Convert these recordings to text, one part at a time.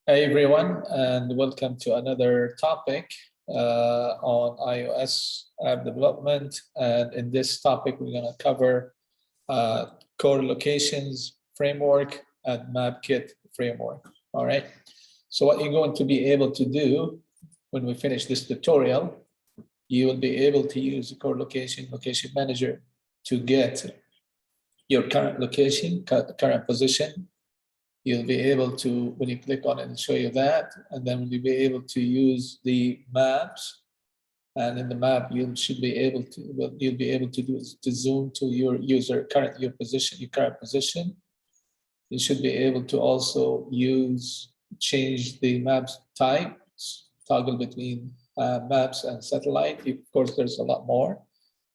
Hey everyone, and welcome to another topic on iOS app development. And in this topic, we're going to cover core locations framework and MapKit framework. All right. So what you're going to be able to do when we finish this tutorial, you will be able to use the core location manager to get your current location, current position. You'll be able to, when you click on it, and show you that, and then you'll be able to use the maps. And in the map, you should be able to, what you'll be able to do is to zoom to your current position. You should be able to also change the maps types, toggle between maps and satellite. Of course, there's a lot more.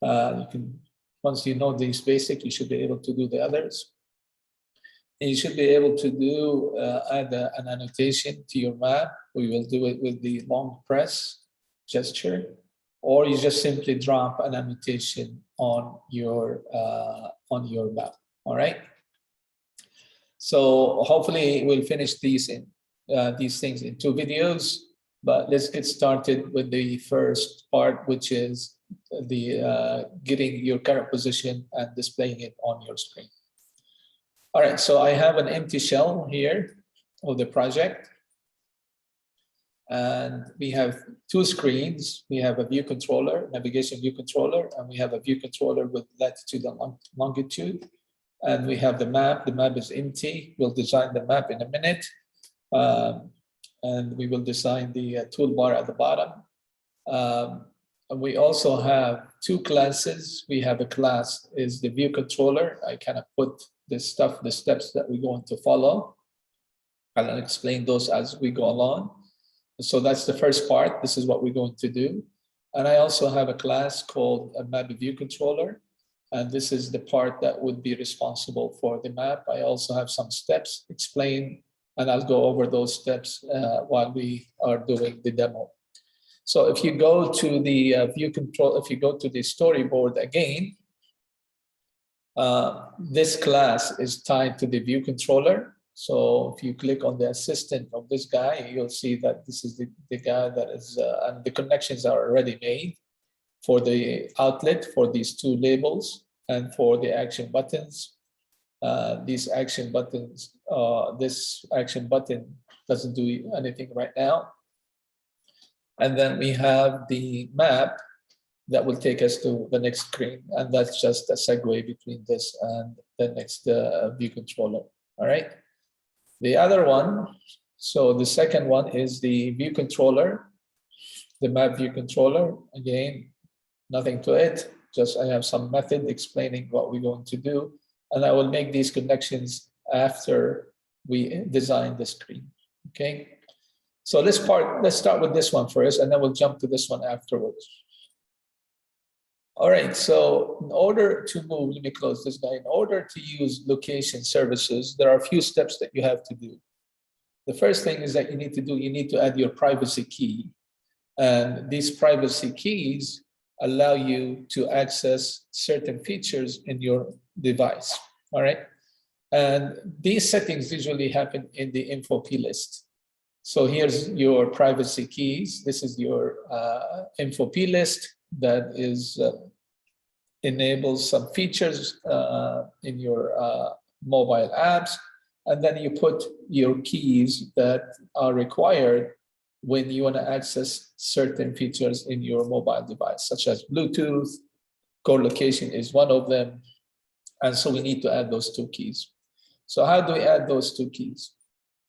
Once you know these basic, you should be able to do the others. And you should be able to add an annotation to your map. We will do it with the long press gesture, or you just simply drop an annotation on your map. All right. So hopefully we'll finish these things in 2 videos. But let's get started with the first part, which is the getting your current position and displaying it on your screen. All right, so I have an empty shell here of the project. And we have 2 screens. We have a view controller, navigation view controller, and we have a view controller with latitude and longitude. And we have the map. The map is empty. We'll design the map in a minute. And we will design the toolbar at the bottom. And we also have 2 classes. We have a class is the view controller. I kind of put the steps that we're going to follow. I'll explain those as we go along. So that's the first part. This is what we're going to do. And I also have a class called a map view controller. And this is the part that would be responsible for the map. I also have some steps explained, and I'll go over those steps while we are doing the demo. So if you go to the view control, if you go to the storyboard again, this class is tied to the view controller. So if you click on the assistant of this guy, you'll see that this is the guy that is, and the connections are already made for the outlet for these 2 labels and for the action buttons. These action buttons, this action button doesn't do anything right now. And then we have the map that will take us to the next screen. And that's just a segue between this and the next view controller. All right. The other one, so the second one is the view controller, the map view controller. Again, nothing to it. Just I have some method explaining what we're going to do. And I will make these connections after we design the screen. Okay. So let's start with this one first, and then we'll jump to this one afterwards. All right, so in order to move, let me close this guy. In order to use location services, there are a few steps that you have to do. The first thing is that you need to add your privacy key. And these privacy keys allow you to access certain features in your device, all right? And these settings usually happen in the info key list. So here's your privacy keys. This is your info P list that enables some features in your mobile apps. And then you put your keys that are required when you want to access certain features in your mobile device, such as Bluetooth. Core location is one of them. And so we need to add those 2 keys. So how do we add those 2 keys?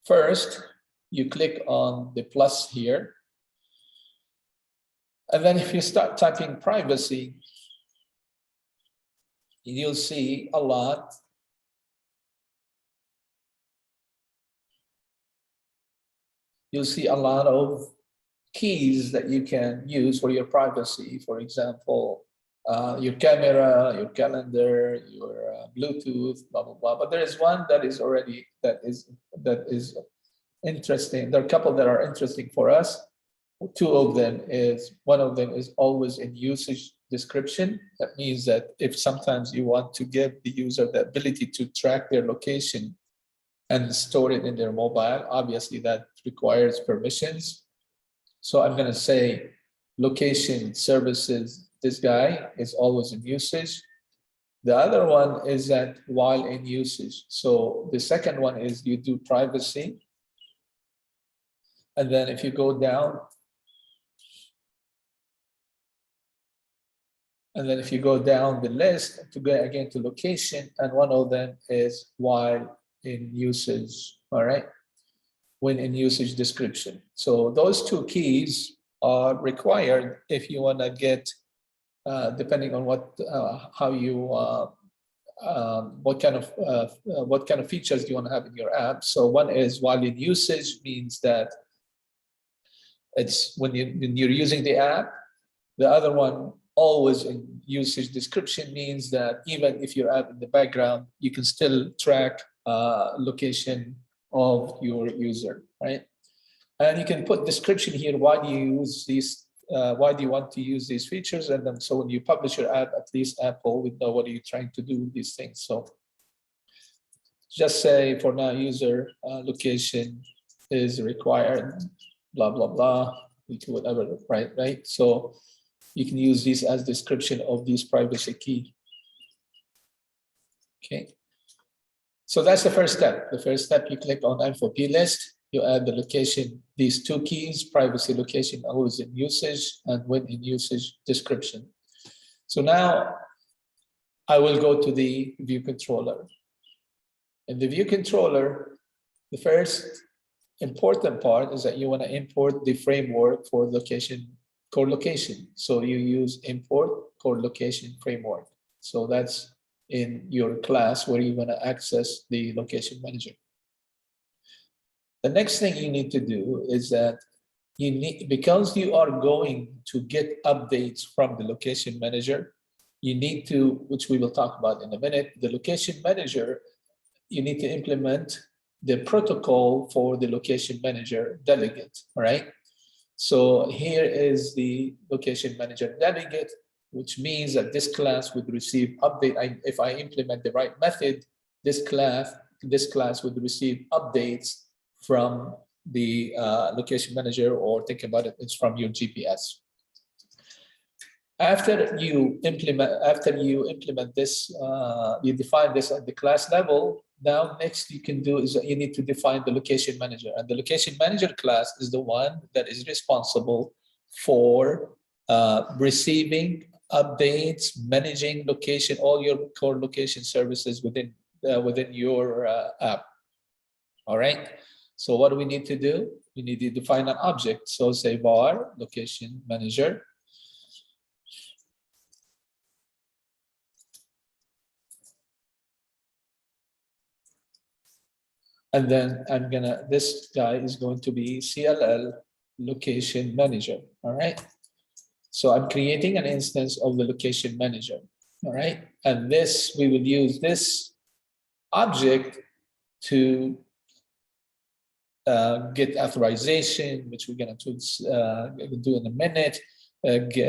First, you click on the plus here. And then if you start typing privacy, you'll see a lot. You'll see a lot of keys that you can use for your privacy. For example, your camera, your calendar, your Bluetooth, blah, blah, blah. But there is one that is already, that is interesting. There are a couple that are interesting for us. 2 of them is, one of them is always in usage description. That means that if sometimes you want to give the user the ability to track their location and store it in their mobile. Obviously, that requires permissions. So I'm going to say location services, this guy is always in usage. The other one is that while in usage. So the second one is you do privacy. And then if you go down, and then if you go down the list to go again to location, and one of them is while in usage, all right? When in usage description. So those two keys are required if you want to get, depending on what, how you, what kind of features do you want to have in your app. So one is while in usage means that it's when you're using the app. The other one, always in usage description, means that even if you're in the background, you can still track location of your user, right? And you can put description here. Why do you use these? Why do you want to use these features? And then so when you publish your app, at least Apple would know what are you trying to do with these things. So just say for now, user location is required, blah, blah, blah, whatever, right? So you can use these as description of these privacy key. Okay. So that's the first step. The first step, you click on M4P list, you add the location, these two keys, privacy location, always in usage, and when in usage description. So now I will go to the view controller. In the view controller, the first important part is that you want to import the framework for location, core location. So you use import core location framework. So that's in your class where you want to access the location manager. The next thing you need to do is that you need, because you are going to get updates from the location manager, you need to, which we will talk about in a minute, the location manager, you need to implement the protocol for the location manager delegate, all right? So here is the location manager delegate, which means that this class would receive update. If I implement the right method, this class would receive updates from the location manager, or think about it, it's from your GPS. After you implement this, you define this at the class level. Now, next you can do is you need to define the location manager, and the location manager class is the one that is responsible for receiving updates, managing location, all your core location services within your app. All right. So what do we need to do? We need to define an object. So say var location manager. And then this guy is going to be CLL location manager, all right? So I'm creating an instance of the location manager, all right? And this, we will use this object to get authorization, which we're gonna do in a minute,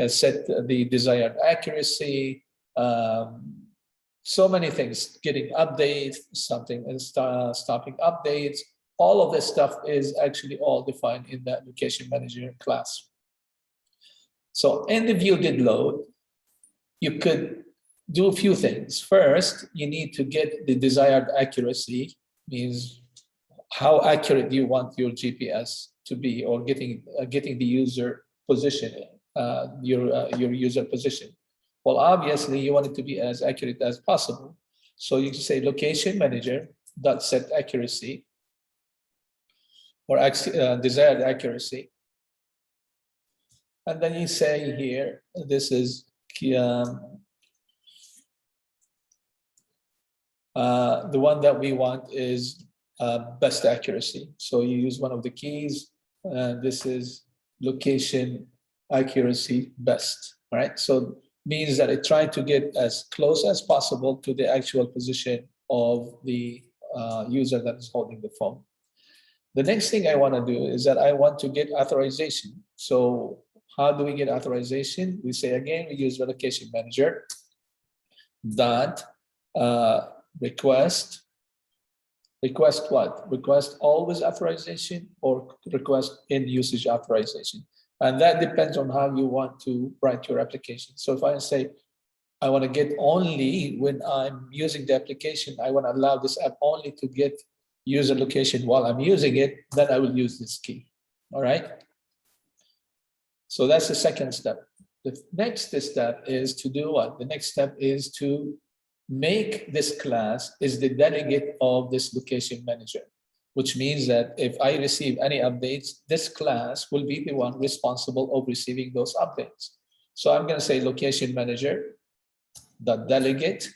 set the desired accuracy, so many things, getting updates, something is stopping updates. All of this stuff is actually all defined in that location manager class. So in the view did load, you could do a few things. First, you need to get the desired accuracy, means how accurate do you want your GPS to be, or getting the user position, your user position. Well, obviously, you want it to be as accurate as possible. So you can say location manager dot set accuracy, or desired accuracy. And then you say here, this is the one that we want is best accuracy. So you use one of the keys. This is location accuracy best, all right? So means that it tried to get as close as possible to the actual position of the user that is holding the phone. The next thing I want to do is that I want to get authorization. So how do we get authorization? We say again, we use the location manager dot request Request what? Request always authorization or request in usage authorization. And that depends on how you want to write your application. So if I say, I want to get only when I'm using the application, I want to allow this app only to get user location while I'm using it, then I will use this key. All right. So that's the second step. The next step is to do what? The next step is to make this class is the delegate of this location manager, which means that if I receive any updates, this class will be the one responsible of receiving those updates. So I'm going to say location manager dot delegate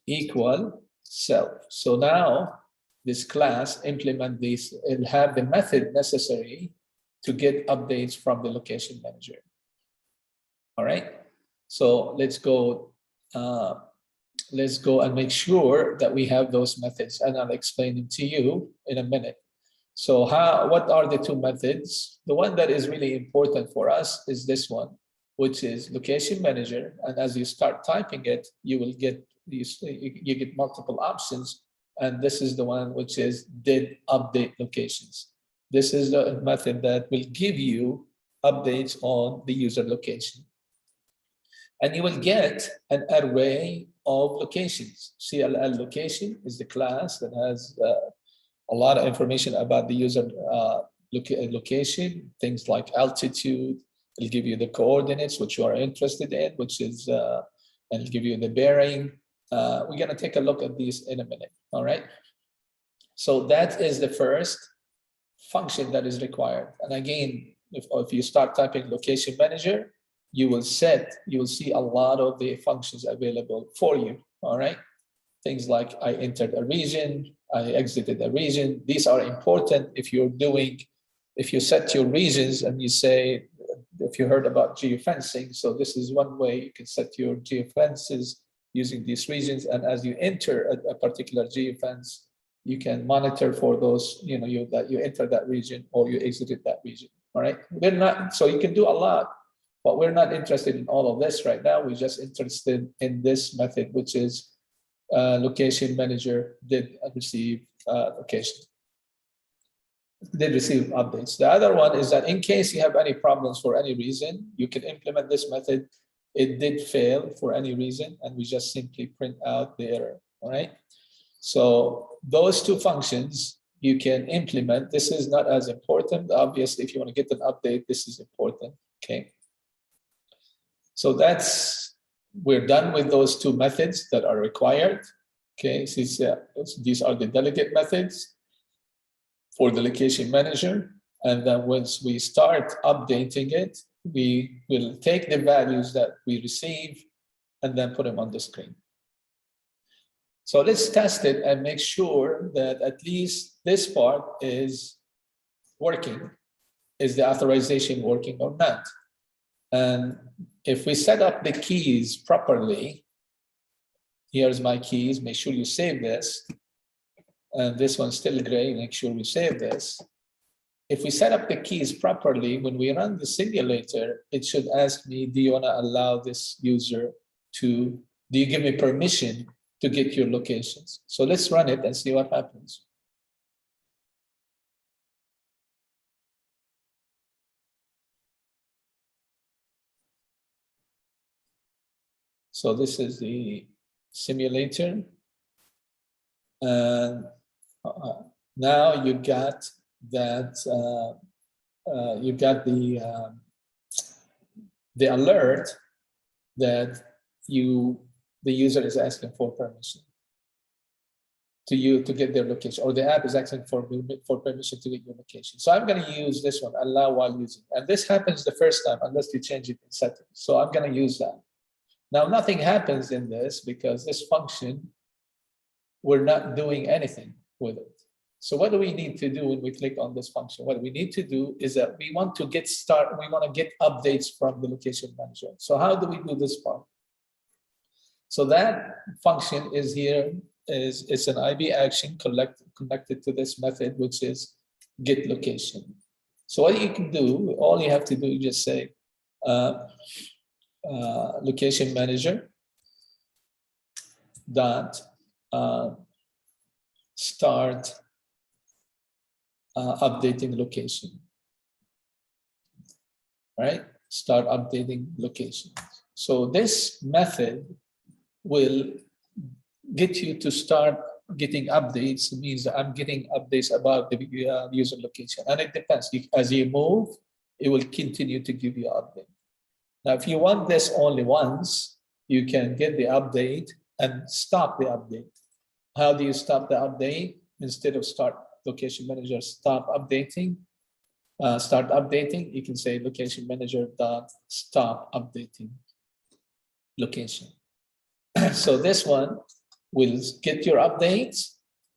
equal self. So now this class implement this, it'll have the method necessary to get updates from the location manager. All right. So let's go and make sure that we have those methods, and I'll explain them to you in a minute. So what are the two methods? The one that is really important for us is this one, which is location manager. And as you start typing it, you will get you get multiple options. And this is the one which is did update locations. This is the method that will give you updates on the user location. And you will get an array of locations. CLL location is the class that has a lot of information about the user location, things like altitude. It'll give you the coordinates which you are interested in, which is, and it'll give you the bearing. We're going to take a look at these in a minute. All right. So that is the first function that is required. And again, if you start typing location manager, you will see a lot of the functions available for you. All right. Things like I entered a region, I exited a region. These are important if you set your regions and you say, if you heard about geofencing, so this is one way you can set your geofences using these regions. And as you enter a particular geofence, you can monitor for those, that you enter that region or you exited that region. All right. So you can do a lot, but we're not interested in all of this right now. We're just interested in this method, which is location manager did receive receive updates. The other one is that in case you have any problems for any reason, you can implement this method. It did fail for any reason, and we just simply print out the error. All right. So those two functions you can implement. This is not as important. Obviously, if you want to get an update, this is important. Okay. So we're done with those two methods that are required. Okay, so these are the delegate methods for the location manager. And then once we start updating it, we will take the values that we receive and then put them on the screen. So let's test it and make sure that at least this part is working. Is the authorization working or not? And if we set up the keys properly, here's my keys, make sure you save this. And this one's still gray, make sure we save this. If we set up the keys properly, when we run the simulator, it should ask me, do you want to allow this user do you give me permission to get your locations? So let's run it and see what happens. So this is the simulator. And now you got that, you got the alert that the user is asking for permission to get their location, or the app is asking for permission to get your location. So I'm going to use this one, allow while using. And this happens the first time unless you change it in settings. So I'm going to use that. Now, nothing happens in this because this function, we're not doing anything with it. So what do we need to do when we click on this function? What we need to do is that we want to get updates from the location manager. So how do we do this part? So that function is here, it's an IB action connected to this method, which is get location. So what you can do, all you have to do is just say, location manager dot start updating location. Right? Start updating location. So this method will get you to start getting updates. It means that I'm getting updates about the user location. And it depends. As you move, it will continue to give you update. Now, if you want this only once, you can get the update and stop the update. How do you stop the update? Instead of start location manager, stop updating, you can say location manager dot stop updating location. So this one will get your updates.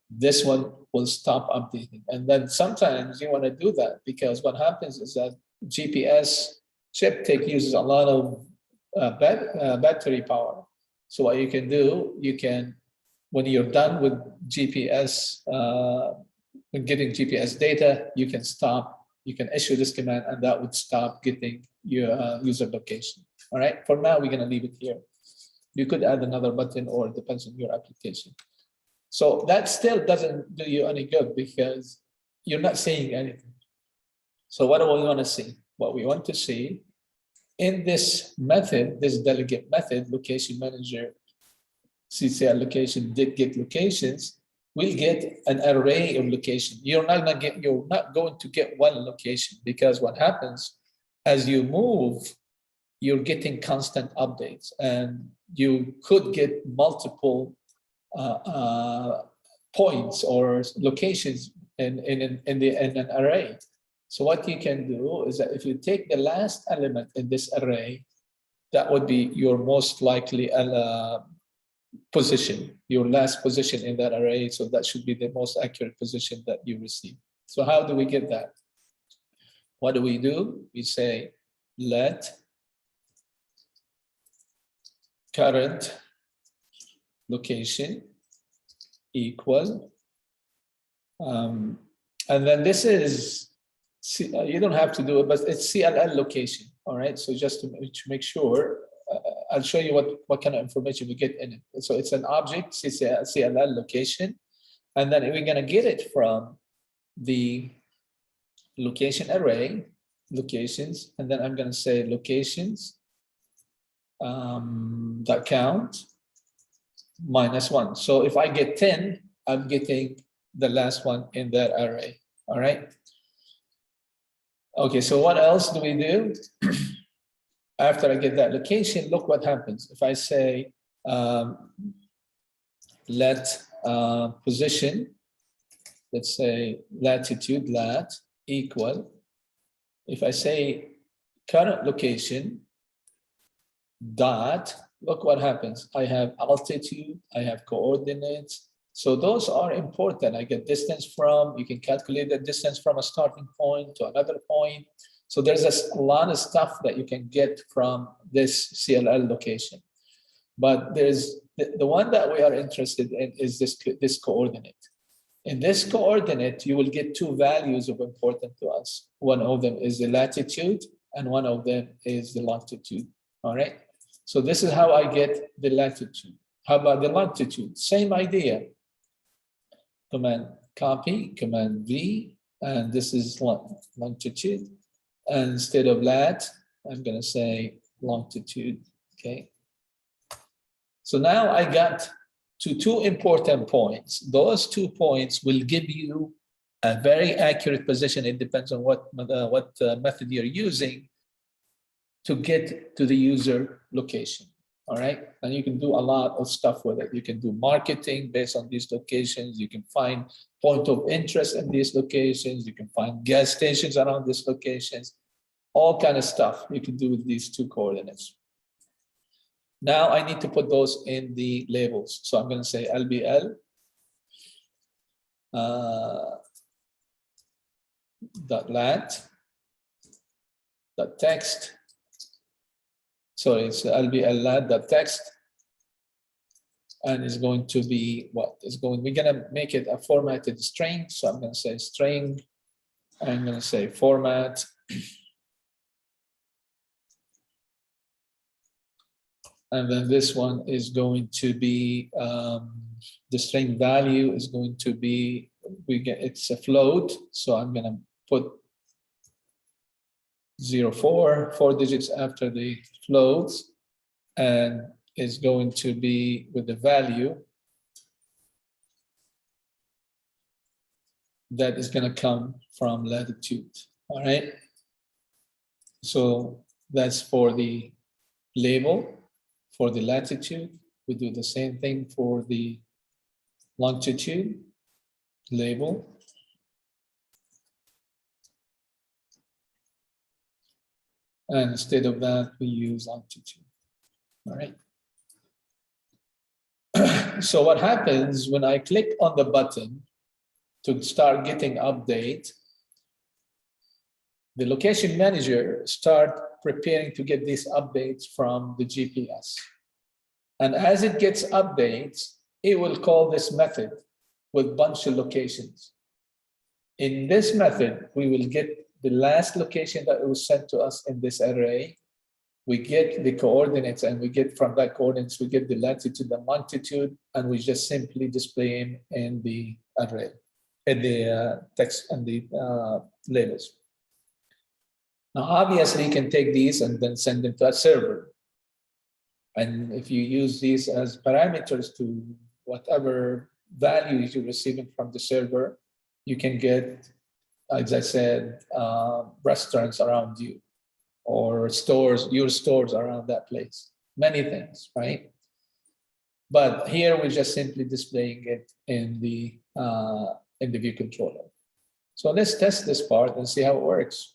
This one will stop updating. And then sometimes you want to do that because what happens is that GPS chip tech uses a lot of battery power. So what you can do, you can, when you're done with GPS, when getting GPS data, you can stop, you can issue this command and that would stop getting your user location. All right, for now, we're gonna leave it here. You could add another button or it depends on your application. So that still doesn't do you any good because you're not saying anything. So what do we want to see? What we want to see in this method, this delegate method, location manager, CCL location, did get locations, we'll get an array of location. You're not going to get one location because what happens as you move, you're getting constant updates and you could get multiple points or locations in an array. So what you can do is that if you take the last element in this array, that would be your most likely position, your last position in that array. So that should be the most accurate position that you receive. So how do we get that? What do? We say let current location equal, and then this is, you don't have to do it, but it's CLL location. All right, so just to make sure, I'll show you what kind of information we get in it. So it's an object, CLL location, and then we're gonna get it from the location array, locations, and then I'm gonna say locations that count -1. So if I get 10, I'm getting the last one in that array. All right. Okay, so what else do we do? After I get that location, look what happens. If I say let position, let's say latitude, lat equal, if I say current location dot, look what happens. I have altitude, I have coordinates. So those are important. I get distance from, you can calculate the distance from a starting point to another point. So there's a lot of stuff that you can get from this CLL location. But there's the one that we are interested in is this coordinate. In this coordinate, you will get two values of important to us. One of them is the latitude and one of them is the longitude. All right. So this is how I get the latitude. How about the longitude? Same idea. Command copy, command V, and this is longitude. And instead of lat, I'm going to say longitude. Okay. So now I got to two important points. Those 2 points will give you a very accurate position. It depends on what method you're using to get to the user location. All right. And you can do a lot of stuff with it. You can do marketing based on these locations. You can find point of interest in these locations. You can find gas stations around these locations. All kind of stuff you can do with these two coordinates. Now I need to put those in the labels. So I'm going to say LBL dot lat dot text. So it's LBL lat dot text, and it's going to be what is going. We're going to make it a formatted string. So I'm going to say string. I'm going to say format. And then this one is going to be, the string value is going to be, it's a float. So I'm going to put 04, 4 digits after the floats, and is going to be with the value that is going to come from latitude. All right. So that's for the label. For the latitude, we do the same thing for the longitude label. And instead of that, we use longitude. All right. So what happens when I click on the button to start getting update, the location manager start preparing to get these updates from the GPS. And as it gets updates, it will call this method with bunch of locations. In this method, we will get the last location that was sent to us in this array. We get the coordinates, and we get from that coordinates, we get the latitude, the longitude, and we just simply display them in the array, in the text and the labels. Now, obviously, you can take these and then send them to a server. And if you use these as parameters to whatever values you're receiving from the server, you can get, as I said, restaurants around you, or stores, your stores around that place, many things, right? But here we're just simply displaying it in the view controller. So let's test this part and see how it works.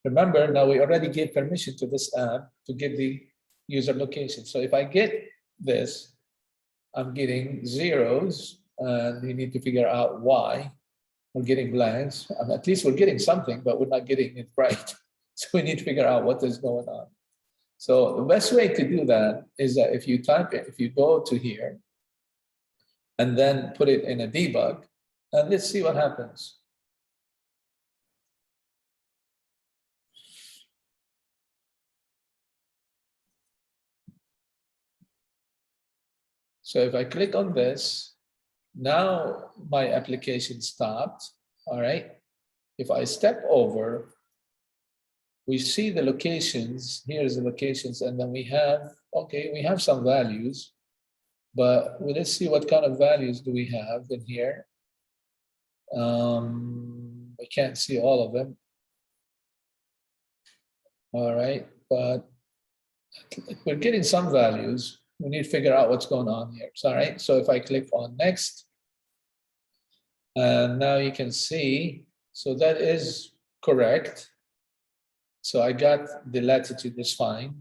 Remember, now we already gave permission to this app to get the user location. So if I get this, I'm getting zeros, and we need to figure out why. We're getting blanks. At least we're getting something, but we're not getting it right. So we need to figure out what is going on. So the best way to do that is that if you type it, if you go to here and then put it in a debug, and let's see what happens. So if I click on this, now my application stopped. All right. If I step over, we see the locations. Here's the locations, and then we have, okay, we have some values, but let's see what kind of values do we have in here. I can't see all of them. All right, but we're getting some values. We need to figure out what's going on here. So, all right, so if I click on next, and now you can see, so that is correct. So I got the latitude is fine,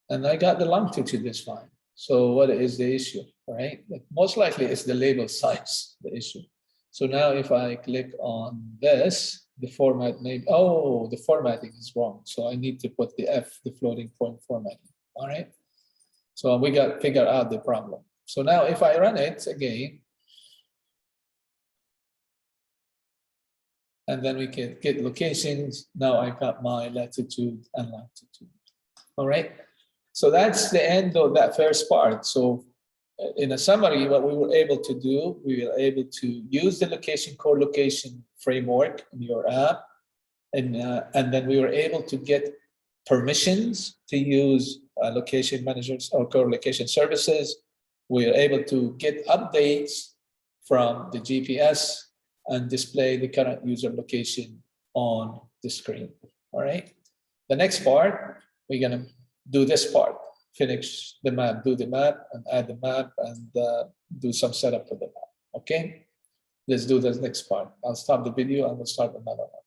and I got the longitude is fine. So what is the issue, right? Most likely it's the label size, the issue. So now if I click on this, the format may, oh, the formatting is wrong. So I need to put the F, the floating point formatting, all right? So we got to figure out the problem. So now if I run it again, and then we can get locations. Now I got my latitude and longitude. All right. So that's the end of that first part. So in a summary, what we were able to do, we were able to use the location core location framework in your app. And then we were able to get permissions to use location managers or core location services. We were able to get updates from the GPS and display the current user location on the screen. All right. The next part, we're going to do this part, finish the map, do the map and add the map and do some setup for the map. Okay. Let's do this next part. I'll stop the video and we'll start another one.